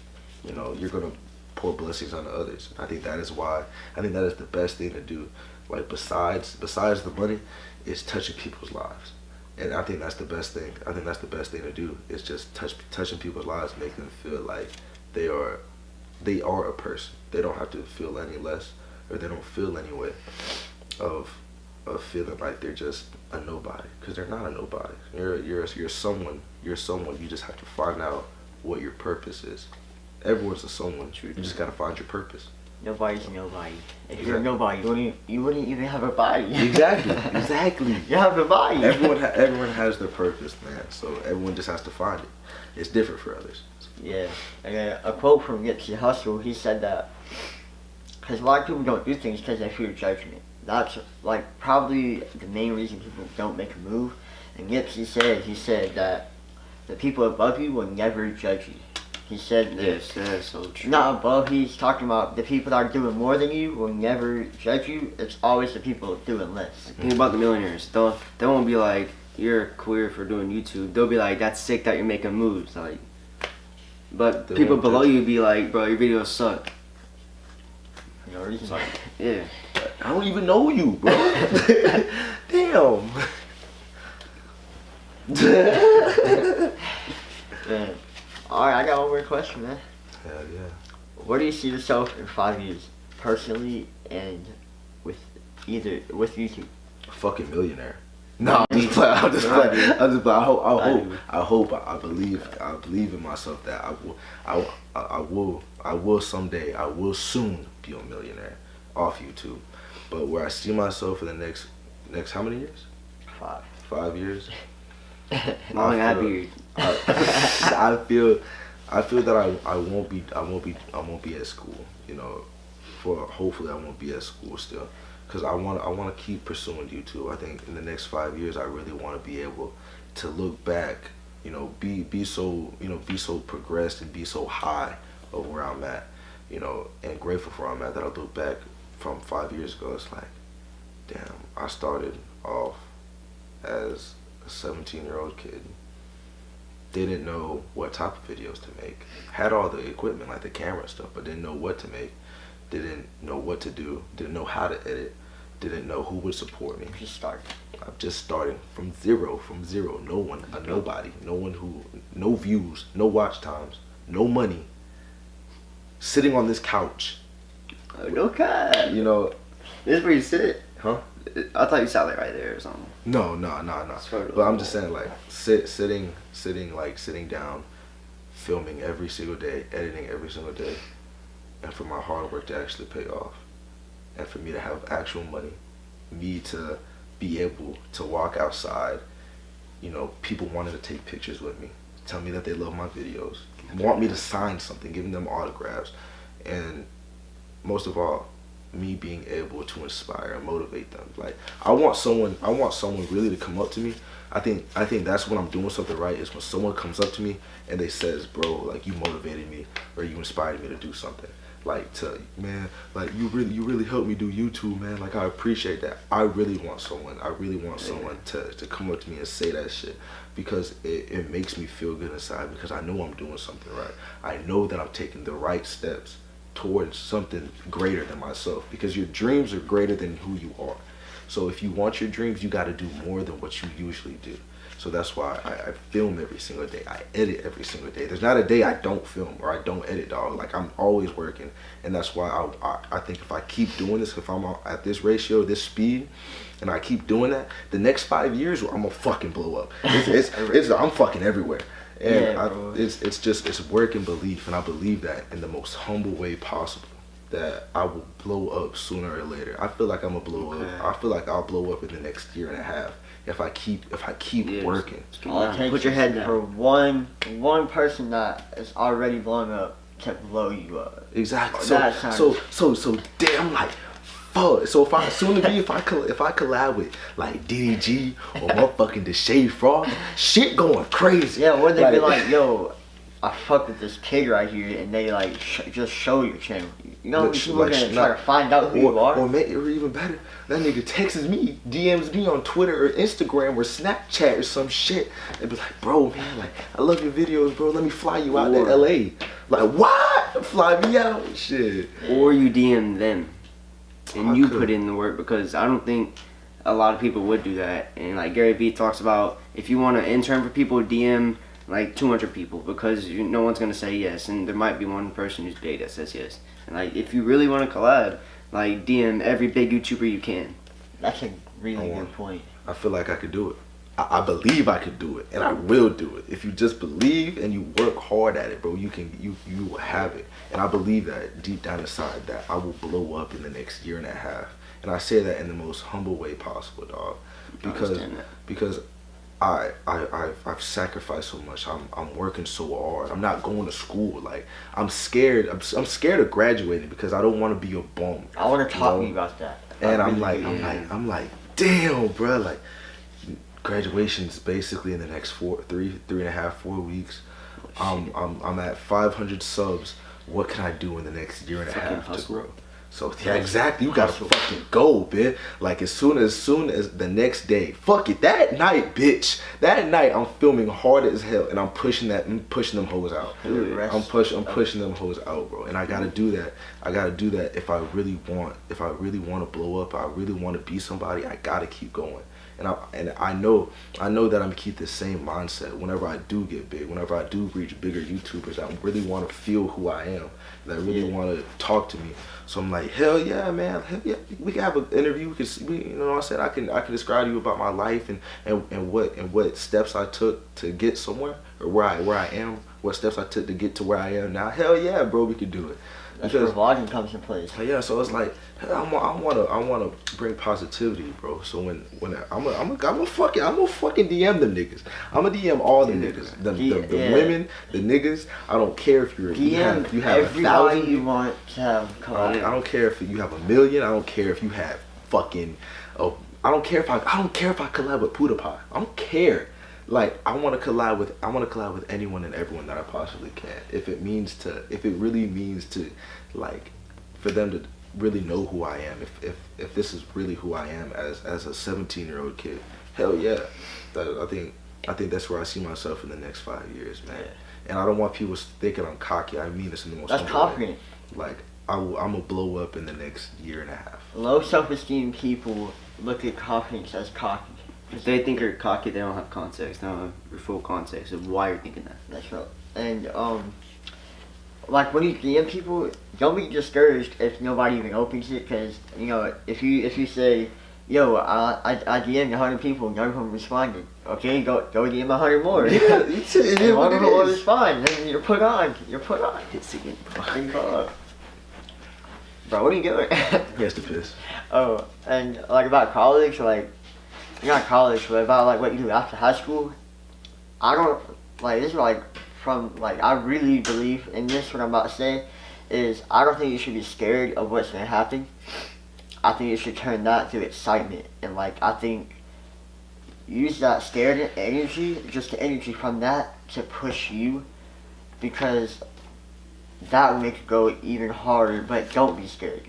You know, you're gonna pour blessings on others. I think that is the best thing to do. Like besides the money, is touching people's lives. And I think that's the best thing. I think that's the best thing to do, is just touching people's lives, making them feel like they are a person. They don't have to feel any less, or they don't feel any way of feeling like they're just a nobody, because they're not a nobody. You're someone. You're someone. You just have to find out what your purpose is. Everyone's a someone. You just gotta find your purpose. Nobody's nobody. If you're nobody, you wouldn't even have a body. Exactly. You have a body. Everyone has their purpose, man. So everyone just has to find it. It's different for others. Yeah. And a quote from Nipsey Hussle, he said that, because a lot of people don't do things because they fear judgment. That's like probably the main reason people don't make a move. And Nipsey said that the people above you will never judge you. He said Yes, that's so true. not above, he's talking about the people that are doing more than you will never judge you. It's always the people doing less. Think about the millionaires. They won't be like, "You're queer for doing YouTube." They'll be like, "That's sick that you're making moves." Like, but They people won't below judge. you be like, "Bro, your videos suck." No reason. Yeah. I don't even know you, bro. Damn. Man. Alright, I got one more question, man. Hell yeah. Where do you see yourself in 5 years, personally and with YouTube? Fucking millionaire. No, I'm just playing. I'm just playing. I believe in myself that I will someday. I will soon be a millionaire off YouTube. But where I see myself in the next how many years? 5. 5 years. Long I eye feel- beard. I feel that I won't be at school, you know, well, hopefully I won't be at school still, because I want to keep pursuing YouTube. I think in the next 5 years I really want to be able to look back, you know, be so, you know, be so progressed and be so high of where I'm at, you know, and grateful for where I'm at, that I look back from 5 years ago. It's like, damn, I started off as a 17-year-old kid. Didn't know what type of videos to make. Had all the equipment like the camera and stuff, but didn't know what to make. Didn't know what to do. Didn't know how to edit. Didn't know who would support me. Just start. I'm just starting from zero. No one, a nobody. No views, no watch times, no money. Sitting on this couch. Okay. You know. This is where you sit. Huh? I thought you sat like right there or something. No. But I'm just saying, like, sitting down, filming every single day, editing every single day, and for my hard work to actually pay off, and for me to have actual money, me to be able to walk outside, you know, people wanting to take pictures with me, tell me that they love my videos, want me to sign something, giving them autographs, and most of all, me being able to inspire and motivate them. Like, I want someone really to come up to me. I think that's when I'm doing something right, is when someone comes up to me and they says, bro, like, you motivated me, or you inspired me to do something. Like, man, like, you really helped me do YouTube, man. Like, I appreciate that. I really want someone to come up to me and say that shit, because it makes me feel good inside, because I know I'm doing something right. I know that I'm taking the right steps towards something greater than myself, because your dreams are greater than who you are. So if you want your dreams, you got to do more than what you usually do. So that's why I film every single day. I edit every single day. There's not a day I don't film or I don't edit, dog. Like, I'm always working. And that's why I think if I keep doing this, if I'm at this ratio, this speed, and I keep doing that, the next 5 years, I'm gonna fucking blow up. I'm fucking everywhere. And it's work and belief, and I believe that in the most humble way possible, that I will blow up sooner or later. I feel like I'm gonna blow up. I feel like I'll blow up in the next year and a half if I keep working. Put your head down. For one person that is already blowing up to blow you up. Exactly. So damn, like, fuck. So if I collab with like DDG or motherfucking the Shade Frost, shit going crazy. Yeah, or they be like, yo, I fuck with this kid right here, and they like just show your channel. You know, people are gonna try to find out who you are. Or even better, that nigga texts me, DMs me on Twitter or Instagram or Snapchat or some shit. They be like, bro, man, like, I love your videos, bro. Let me fly you out to LA. Like, what? Fly me out? Shit. Or you DM them and you put in the work, because I don't think a lot of people would do that. And like Gary Vee talks about, if you want to intern for people, DM like 200 people, because no one's gonna say yes, and there might be one person who's big that says yes. And like, if you really want to collab, like, DM every big YouTuber you can. That's a really good point. I feel like I could do it. I believe I could do it, and I will do it. If you just believe and you work hard at it, bro, you will have it. And I believe that deep down inside, that I will blow up in the next year and a half. And I say that in the most humble way possible, dog. Because I've sacrificed so much. I'm working so hard. I'm not going to school. Like, I'm scared. I'm scared of graduating, because I don't want to be a bum. I want to talk to you about that. And I'm like, damn, bro. Like, graduation's basically in the next 4 weeks. I'm at 500 subs. What can I do in the next year and a half to grow? So yeah, exactly. You gotta fucking go, bitch. Like, as soon as the next day, fuck it. That night, bitch. That night, I'm filming hard as hell, and I'm pushing them hoes out. I'm pushing them hoes out, bro. And I gotta do that. I gotta do that if I really want to blow up. If I really want to be somebody, I gotta keep going. And I know that I'm gonna keep the same mindset whenever I do get big, whenever I do reach bigger YouTubers. I really want to feel who I am, and I really want to talk to me. So I'm like, hell yeah, man, hell yeah, we can have an interview. You know what I said? I can describe to you about my life and what steps I took to get somewhere, or where I am, what steps I took to get to where I am now. Hell yeah, bro, we could do it. That's where vlogging comes in place. Yeah, so it's like I wanna bring positivity, bro. So when I'm gonna fucking DM them niggas. I'm gonna DM all the niggas, the women, the niggas. I don't care if you have everybody 1,000. you want to have collab. I don't care if you have 1,000,000. I don't care if you have fucking. Oh, I don't care if I collab with PewDiePie. I don't care. Like I want to collab with anyone and everyone that I possibly can. If it really means to, like, for them to really know who I am. If this is really who I am as a 17-year-old kid, hell yeah. I think that's where I see myself in the next 5 years, man. Yeah. And I don't want people thinking I'm cocky. I mean this in the most. That's confident. Like I'm gonna blow up in the next year and a half. Low self-esteem people look at confidence as cocky. If they think you're cocky, they don't have context. They don't have your full context of why you're thinking that. That's right. And like when you DM people, don't be discouraged if nobody even opens it, because you know if you say, yo, I DM'd 100 people, none of them responded. Okay, go DM 100 more. Yeah, and one of them will respond. Then you're put on. It's again. Bro, what are you doing? He has to piss. Oh, and like about college, like. Not college, but about like what you do after high school. I don't like this is like from like I really believe in this. What I'm about to say is I don't think you should be scared of what's gonna happen. I think you should turn that to excitement, and like I think use that scared energy, just the energy from that to push you, because that will make it go even harder. But don't be scared.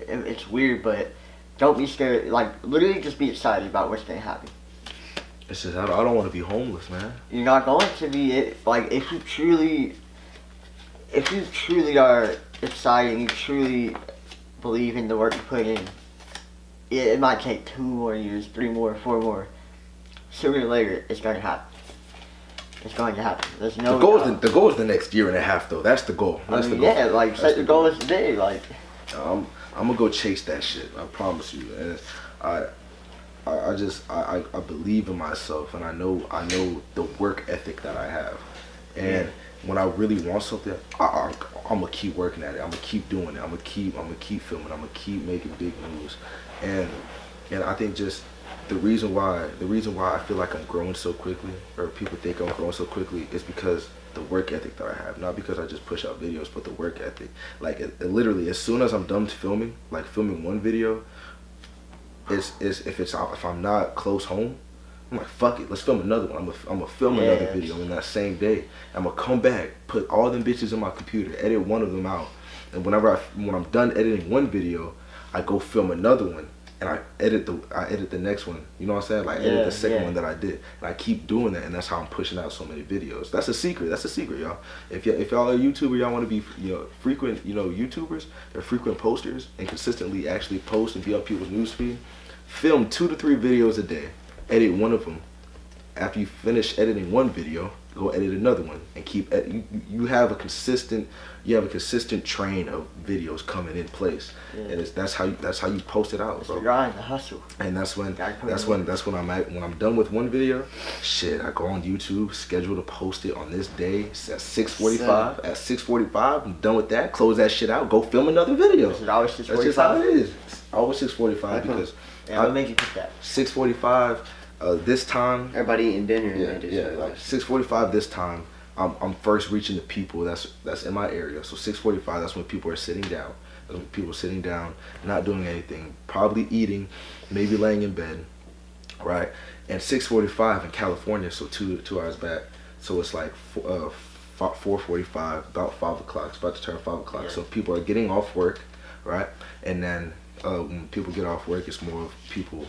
It's weird, but. Don't be scared. Like, literally just be excited about what's going to happen. It's just, I don't want to be homeless, man. You're not going to be, like, if you truly are excited and you truly believe in the work you put in, it might take 2 more years, 3 more, 4 more. Sooner or later, it's going to happen. It's going to happen. There's no the goal is the next year and a half, though. That's the goal. That's the goal. Yeah, like, set the goal as today, like. I'm gonna go chase that shit. I promise you. And I believe in myself, and I know the work ethic that I have. And when I really want something, I'm gonna keep working at it. I'm gonna keep doing it. I'm gonna keep filming. I'm gonna keep making big moves. And I think just the reason why I feel like I'm growing so quickly, or people think I'm growing so quickly, is because the work ethic that I have, not because I just push out videos, but the work ethic. Like it literally, as soon as I'm done filming, like filming one video, if I'm not close home, I'm like, fuck it, let's film another one. I'm gonna film another video in that same day. I'm gonna come back, put all them bitches in my computer, edit one of them out, and when I'm done editing one video, I go film another one. And I edit the next one, you know what I'm saying? Like edit the second one that I did, and I keep doing that, and that's how I'm pushing out so many videos. That's a secret, y'all. If y'all are YouTuber, y'all want to be frequent YouTubers, they're frequent posters, and consistently actually post and be on people's newsfeed. Film 2 to 3 videos a day, edit one of them. After you finish editing one video, go edit another one, and keep you have a consistent train of videos coming in place, and that's how you post it out, bro. The grind, the hustle. And that's when I'm done with one video, shit, I go on YouTube, schedule to post it on this day at 6:45. At 6:45, I'm done with that. Close that shit out. Go film another video. Is it always 6:45? That's just how it is. It's always 6:45 because. What made you pick that? 6:45. This time, everybody eating dinner. Like 6:45 this time. I'm first reaching the people that's in my area. So 6:45, that's when people are sitting down. That's when people are sitting down, not doing anything, probably eating, maybe laying in bed, right? And 6:45 in California, so two hours back. So it's like 4:45, about 5 o'clock. It's about to turn 5 o'clock. Yeah. So people are getting off work, right? And then when people get off work, it's more of people,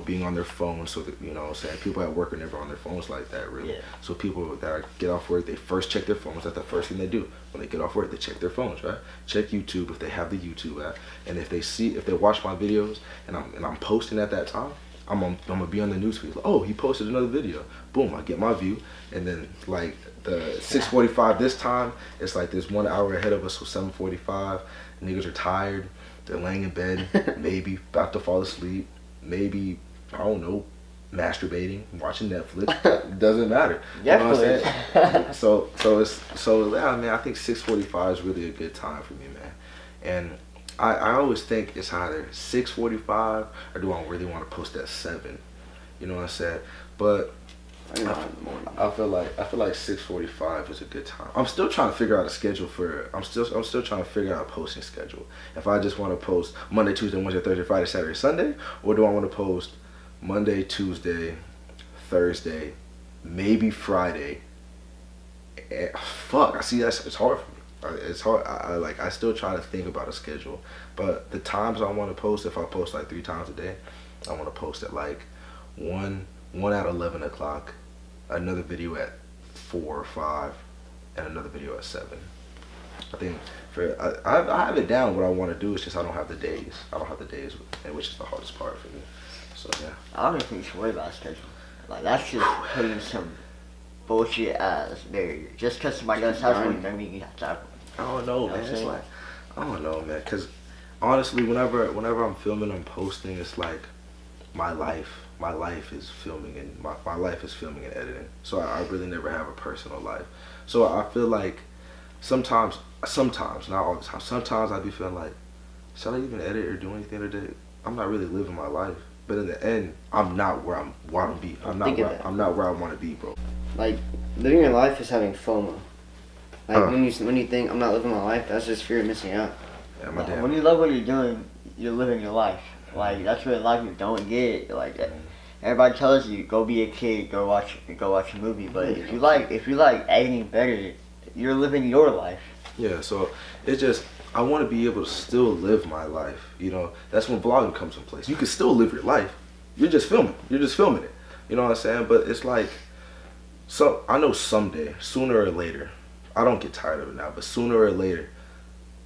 being on their phones. So that, what I'm saying, people at work are never on their phones like that, really. Yeah. So people that get off work, they first check their phones. That's the first thing they do. When they get off work, they check their phones, right? Check YouTube if they have the YouTube app. And if they watch my videos and I'm posting at that time, I'm gonna be on the newsfeed. Like, oh, he posted another video. Boom, I get my view. And then like the 6:45 this time, it's like there's 1 hour ahead of us. So 7:45, niggas are tired. They're laying in bed, maybe about to fall asleep. Maybe, I don't know, masturbating, watching Netflix. It doesn't matter. Definitely. So yeah, man. I think 6:45 is really a good time for me, man. And I always think it's either 6:45 or do I really want to post at 7? You know what I'm saying? But I feel like 6:45 is a good time. I'm still trying to figure out a schedule for. I'm still trying to figure out a posting schedule. If I just want to post Monday, Tuesday, Wednesday, Thursday, Friday, Saturday, Sunday, or do I want to post Monday, Tuesday, Thursday, maybe Friday? Fuck, I see it's hard for me. It's hard. I still try to think about a schedule, but the times I want to post, if I post like 3 times a day, I want to post at like one at 11 o'clock, another video at 4 or 5, and another video at 7. I think I have it down what I want to do. It's just I don't have the days. Which is the hardest part for me. So yeah. I don't even think you should worry about a schedule. Like that's just putting some bullshit as barrier. Just because somebody doesn't have one, doesn't mean you have to have one. I don't know, man. It's like I don't know, man. Cause honestly, whenever I'm filming, I'm posting. It's like my life is filming and my life is filming and editing. So I really never have a personal life. So I feel like sometimes, not all the time. Sometimes I be feeling like, should I even edit or do anything today? I'm not really living my life. But in the end, I'm not where I want to be. I'm not where I want to be, bro. Like living your life is having FOMO. Like when you think I'm not living my life, that's just fear of missing out. Yeah, my dad. When you love what you're doing, you're living your life. Like that's what a lot of people don't get. Like everybody tells you, go be a kid, go watch a movie. But if you like editing better, you're living your life. Yeah. So it's just I want to be able to still live my life. You know, that's when vlogging comes in place. You can still live your life. You're just filming it. You know what I'm saying? But it's like, so I know someday, sooner or later, I don't get tired of it now, but sooner or later,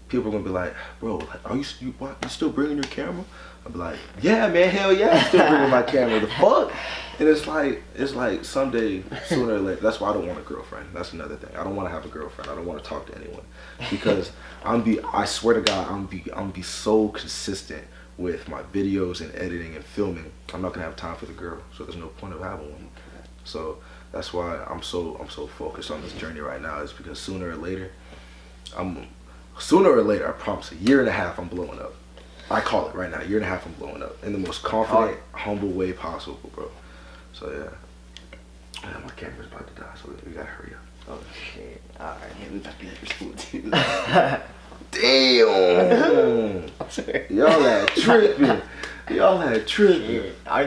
people are gonna be like, bro, are you still bringing your camera? I'll be like, yeah, man, hell yeah, I'm still bringing my camera. The fuck? And it's like someday, sooner or later. That's why I don't want a girlfriend. That's another thing. I don't want to have a girlfriend. I don't want to talk to anyone because I swear to God, I'm be so consistent with my videos and editing and filming. I'm not gonna have time for the girl, so there's no point of having one. So that's why I'm so focused on this journey right now. Is because sooner or later, I promise, 1.5 years, I'm blowing up. I call it right now, 1.5 years, I'm blowing up in the most confident, humble way possible, bro. So yeah, my camera's about to die, so we gotta hurry up. Oh shit! All right, Yeah, we about to be after school too. Damn! Y'all had tripping.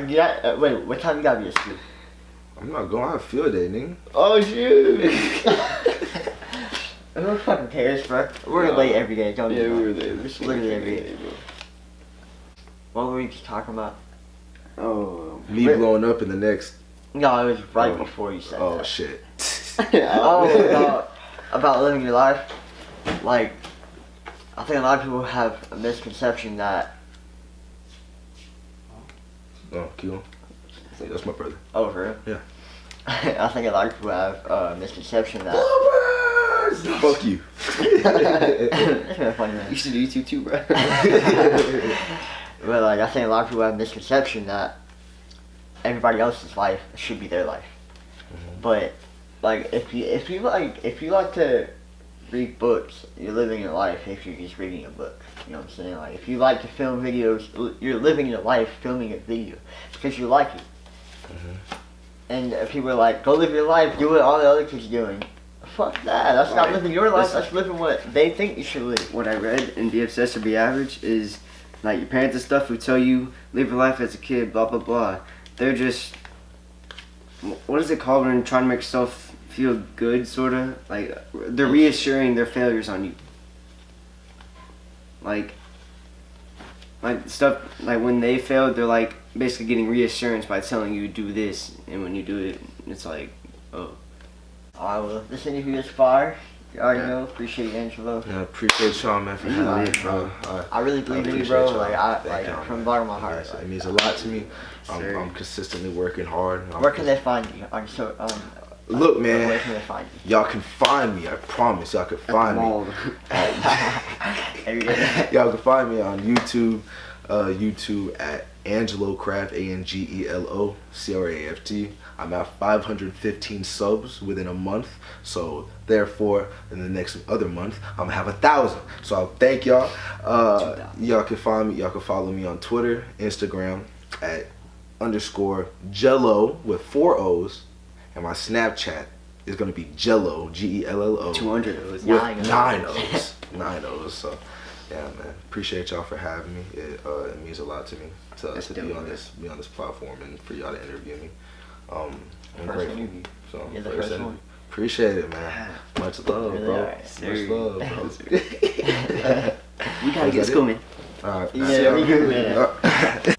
Shit. Wait, what time you gotta be at school? I'm not going. I have field day, nigga. Oh shoot! Who fucking cares, bro? We're late every day. Don't Yeah, we were there. Literally every day, bro. What were we just talking about? Oh, Me blowing up in the next. No, it was right before you said Oh that. shit. About living your life. Like, I think a lot of people have a misconception that. Oh, keep on. That's my brother. Oh, for real? Yeah. I think a lot of people have a misconception that. Fuck you. That's kind of funny, man. you should do YouTube too, bro. But like, I think a lot of people have a misconception that everybody else's life should be their life. Mm-hmm. But like, if you like to read books, you're living your life. If you're just reading a book, you know what I'm saying? Like, if you like to film videos, you're living your life filming a video because you like it. Mm-hmm. And people are like, go live your life, do what all the other kids are doing. Fuck that. That's not living your life. That's living what they think you should live. What I read in Be Obsessed or Be Average is like your parents and stuff who tell you live your life as a kid, blah blah blah. They're just, what is it called when you're trying to make yourself feel good, sorta? Like they're reassuring their failures on you. Like stuff like when they failed, they're like basically getting reassurance by telling you do this, and when you do it, it's like, oh. Alright, well, this interview is fire. You already know. Appreciate you, Angelo. Yeah, appreciate y'all, man, for having me, bro. I really believe in you, bro. Like, from the bottom of my heart. It means a lot to me. I'm consistently working hard. Where can they find you? Look, man. Where can they find you? Y'all can find me. I promise. Y'all can find me. Y'all can find me on YouTube. YouTube at Angelo Craft, ANGELO CRAFT. I'm at 515 subs within a month, so therefore in the next other month I'm gonna have 1,000. So I thank y'all. Y'all can find me. Y'all can follow me on Twitter, Instagram at _Jello with 4 O's, and my Snapchat is gonna be Jello GELLO 200 O's. with 9 O's. 9 O's. So yeah, man. Appreciate y'all for having me. It means a lot to me to be on this platform and for y'all to interview me. I'm grateful. Interview. So You're the first first interview. one. Appreciate it, man. Much love, Really bro. are. Much Serious. love, bro. We gotta get Is that school, man. All right. Yeah, we good, man.